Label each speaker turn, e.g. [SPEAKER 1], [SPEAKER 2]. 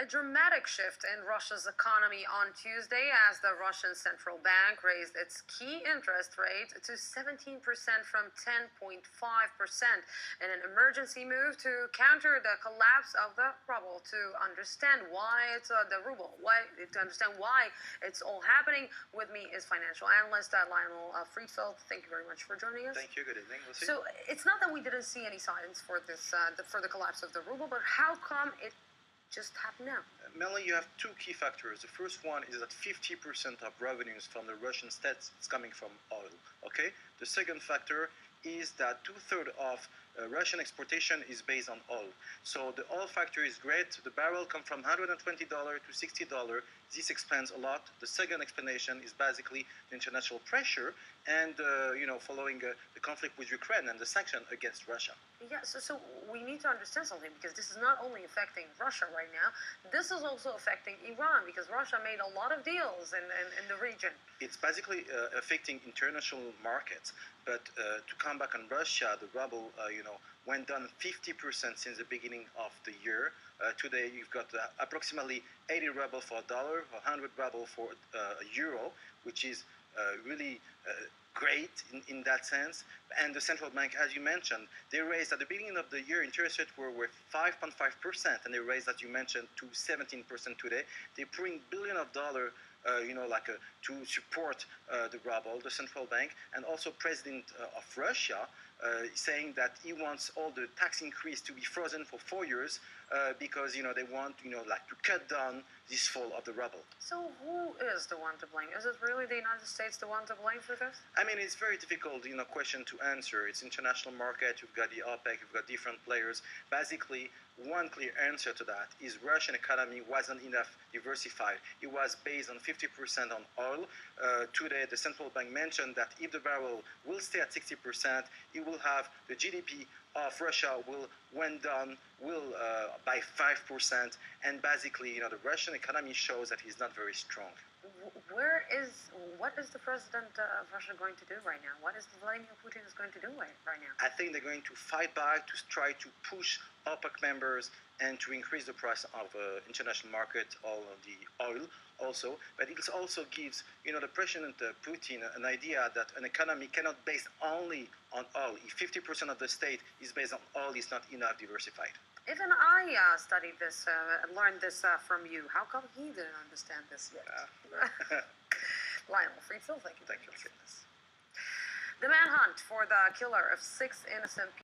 [SPEAKER 1] A dramatic shift in Russia's economy on Tuesday as the Russian central bank raised its key interest rate to 17% from 10.5% in an emergency move to counter the collapse of the ruble. To understand why it's the ruble, to understand why it's all happening, with me is financial analyst Lionel Friedfeld. Thank you very much for joining us.
[SPEAKER 2] Thank you. Good evening. Lycy.
[SPEAKER 1] So it's not that we didn't see any signs for this for the collapse of the ruble, but how come it just happened now?
[SPEAKER 2] Mainly, you have two key factors. The first one is that 50% of revenues from the Russian state is coming from oil. Okay. The second factor is that 2/3 of Russian exportation is based on oil. So the oil factor is great. The barrel comes from $120 to $60. This explains a lot. The second explanation is basically the international pressure and following the conflict with Ukraine and the sanction against Russia.
[SPEAKER 1] Yeah, so we need to understand something, because this is not only affecting Russia right now, this is also affecting Iran, because Russia made a lot of deals in the region.
[SPEAKER 2] It's basically affecting international markets, but to come back on Russia, the ruble went down 50% since the beginning of the year. Today you've got approximately 80 ruble for a dollar, 100 ruble for a euro, which is really great in that sense. And the central bank, as you mentioned, they raised at the beginning of the year interest rates were 5.5%, and they raised, as you mentioned, to 17% today. They're pouring billions of dollars to support the ruble, the central bank, and also President of Russia saying that he wants all the tax increase to be frozen for 4 years because they want to cut down this fall of the ruble.
[SPEAKER 1] So who is the one to blame? Is it really the United States the one to blame for this?
[SPEAKER 2] I mean, it's very difficult question to answer. It's international market. You've got the OPEC. You've got different players. Basically, one clear answer to that is Russian economy wasn't enough diversified. It was based on 50% on oil. Today, the central bank mentioned that if the barrel will stay at 60%, it will have the GDP of Russia went down by 5%, and basically, the Russian economy shows that it's not very strong.
[SPEAKER 1] What is the president of Russia going to do right now? What is Vladimir Putin is going to do right now?
[SPEAKER 2] I think they're going to fight back to try to push OPEC members and to increase the price of international market, all of the oil also. But it also gives the President Putin an idea that an economy cannot be based only on oil. If 50% of the state is based on oil, it's not enough diversified.
[SPEAKER 1] Even I studied this, learned this from you. How come he didn't understand this yet? Lionel Friedfeld, thank you.
[SPEAKER 2] Thank you.
[SPEAKER 1] The manhunt for the killer of 6 innocent people